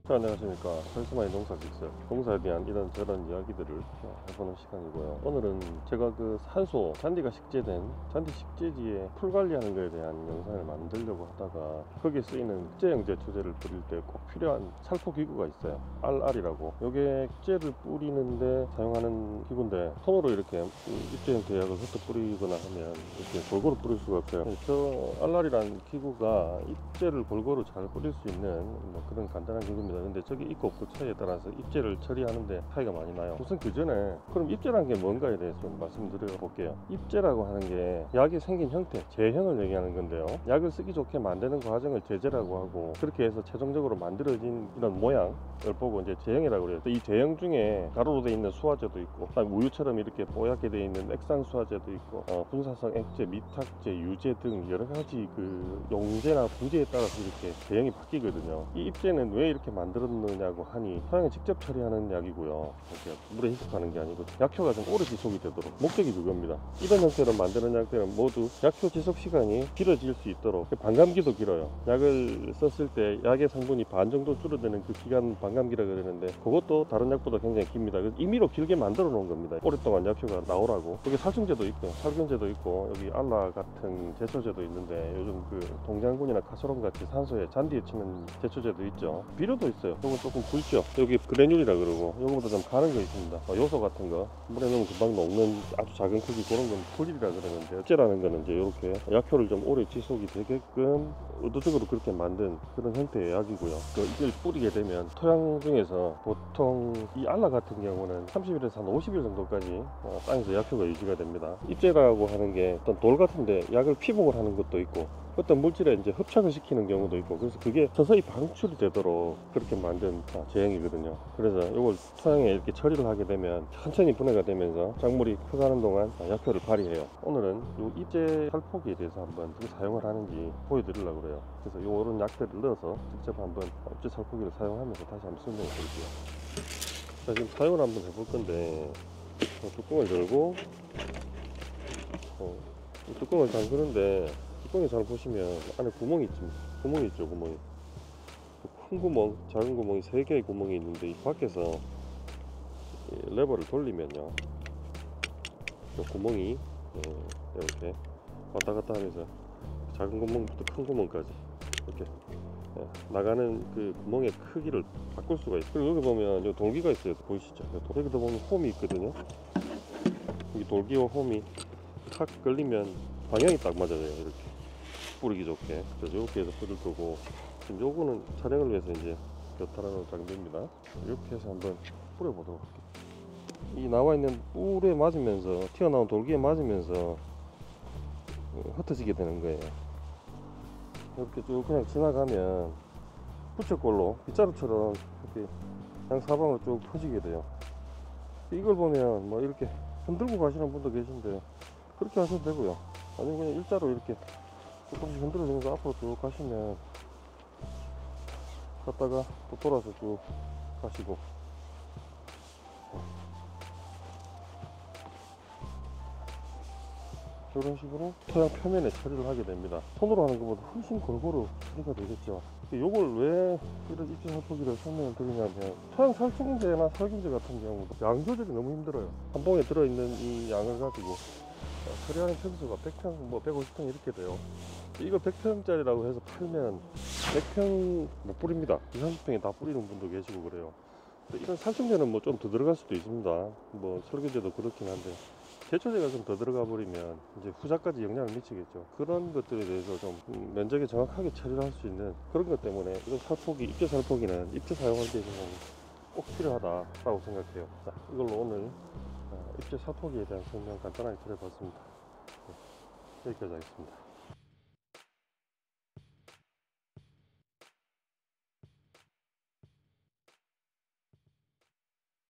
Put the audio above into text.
자, 안녕하십니까. 카리스마의 농사직설, 농사에 대한 이런저런 이야기들을 해보는 시간이고요. 오늘은 제가 그 산소, 잔디가 식재된 잔디 식재지에 풀 관리하는 것에 대한 영상을 만들려고 하다가 거기에 쓰이는 입재형 제초제를 뿌릴 때 꼭 필요한 살포 기구가 있어요. RR이라고. 요게 입재를 뿌리는데 사용하는 기구인데 손으로 이렇게 입재형 제약을 흩어 뿌리거나 하면 이렇게 골고루 뿌릴 수가 없어요. 저 RR이라는 기구가 입재를 골고루 잘 뿌릴 수 있는 뭐 그런 간단한 기구입니다. 근데 저기 있고 없고 차이에 따라서 입재를 처리하는데 차이가 많이 나요. 우선 그 전에 그럼 입재란 게 뭔가에 대해서 좀 말씀드려 볼게요. 입재라고 하는 게 약이 생긴 형태, 제형을 얘기하는 건데요. 약을 쓰기 좋게 만드는 과정을 제제라고 하고, 그렇게 해서 최종적으로 만들어진 이런 모양을 보고 이제 제형이라고 그래요. 이 제형 중에 가루로 되어 있는 수화제도 있고, 우유처럼 이렇게 뽀얗게 되어 있는 액상 수화제도 있고, 분사성 액제, 미탁제, 유제 등 여러 가지 그 용제나 부제에 따라서 이렇게 제형이 바뀌거든요. 이 입재는 왜 이렇게 만들었느냐고 하니, 토양에 직접 처리하는 약이고요. 이렇게 물에 희석하는 게 아니고 약효가 좀 오래 지속이 되도록, 목적이 그겁니다. 이런 형태로 만드는 약들은 모두 약효 지속 시간이 길어질 수 있도록, 반감기도 길어요. 약을 썼을 때 약의 성분이 반 정도 줄어드는 그 기간 반감기라고 그러는데, 그것도 다른 약보다 굉장히 깁니다. 그래서 임의로 길게 만들어 놓은 겁니다. 오랫동안 약효가 나오라고. 여기 살충제도 있고 살균제도 있고, 여기 알라 같은 제초제도 있는데, 요즘 그 동장군이나 카소롬 같이 산소에 잔디에 치는 제초제도 있죠. 비료도 있어요. 이건 조금 굵죠. 여기 그래듈이라 그러고, 요거보다 좀 가는 거 있습니다. 요소 같은 거 물에 넣으면 금방 녹는 아주 작은 크기, 그런 건 풀이라 그러는데, 입재라는 거는 이제 이렇게 약효를 좀 오래 지속이 되게끔 의도적으로 그렇게 만든 그런 형태의 약이고요. 이걸 뿌리게 되면 토양 중에서 보통 이 알라 같은 경우는 30일에서 한 50일 정도까지 땅에서 약효가 유지가 됩니다. 입재라고 하는 게 어떤 돌 같은데 약을 피복을 하는 것도 있고, 어떤 물질에 이제 흡착을 시키는 경우도 있고, 그래서 그게 서서히 방출이 되도록 그렇게 만든 제형이거든요. 그래서 이걸 토양에 이렇게 처리를 하게 되면 천천히 분해가 되면서 작물이 커가는 동안 약효를 발휘해요. 오늘은 이 입재 살포기에 대해서 한번 어떻게 사용을 하는지 보여드리려고 그래요. 그래서 이런 약들을 넣어서 직접 한번 입재 살포기를 사용하면서 다시 한번 설명해 드릴게요. 자, 지금 사용을 한번 해볼 건데, 뚜껑을 열고 이 뚜껑을 잠그는데, 뚜껑에 잘 보시면 안에 구멍이 있습니다. 구멍이 있죠. 구멍이 큰 구멍, 작은 구멍이 3개의 구멍이 있는데, 이 밖에서 이 레버를 돌리면요, 이 구멍이 이렇게 왔다 갔다 하면서 작은 구멍부터 큰 구멍까지 이렇게 나가는 그 구멍의 크기를 바꿀 수가 있어요. 그리고 여기 보면 이 돌기가 있어요. 보이시죠? 여기도 보면 홈이 있거든요. 이 돌기와 홈이 탁 걸리면 방향이 딱 맞아요. 이렇게 뿌리기 좋게. 그래서 이렇게 해서 뿌릴 거고, 지금 요거는 촬영을 위해서 이제 교타라는 장비입니다. 이렇게 해서 한번 뿌려보도록 할게요. 이 나와 있는 뿔에 맞으면서, 튀어나온 돌기에 맞으면서 흩어지게 되는 거예요. 이렇게 쭉 그냥 지나가면 부채꼴로 빗자루처럼 이렇게 양사방으로 쭉 퍼지게 돼요. 이걸 보면 뭐 이렇게 흔들고 가시는 분도 계신데, 그렇게 하셔도 되고요. 아니면 그냥 일자로 이렇게 조금씩 흔들어주면서 앞으로 쭉 가시면, 갔다가 또 돌아서 쭉 가시고, 이런 식으로 토양 표면에 처리를 하게 됩니다. 손으로 하는 것보다 훨씬 골고루 처리가 되겠죠. 요걸 왜 이런 입재 살포기를 설명을 드리냐면, 토양 살충제나 살균제 같은 경우도 양 조절이 너무 힘들어요. 한 봉에 들어있는 이 양을 가지고 처리하는 평수가 100평, 뭐 150평 이렇게 돼요. 이거 100평짜리라고 해서 팔면 100평 못 뿌립니다. 20, 30평에 다 뿌리는 분도 계시고 그래요. 이런 살충제는 뭐 좀 더 들어갈 수도 있습니다. 뭐 설계제도 그렇긴 한데, 제초제가 좀 더 들어가 버리면 이제 후작까지 영향을 미치겠죠. 그런 것들에 대해서 좀 면적에 정확하게 처리를 할 수 있는 그런 것 때문에, 이런 살포기, 입재 살포기는 입재 사용할 때 꼭 필요하다라고 생각해요. 자, 이걸로 오늘 입재 살포기에 대한 설명 간단하게 드려봤습니다. 여기까지 하겠습니다.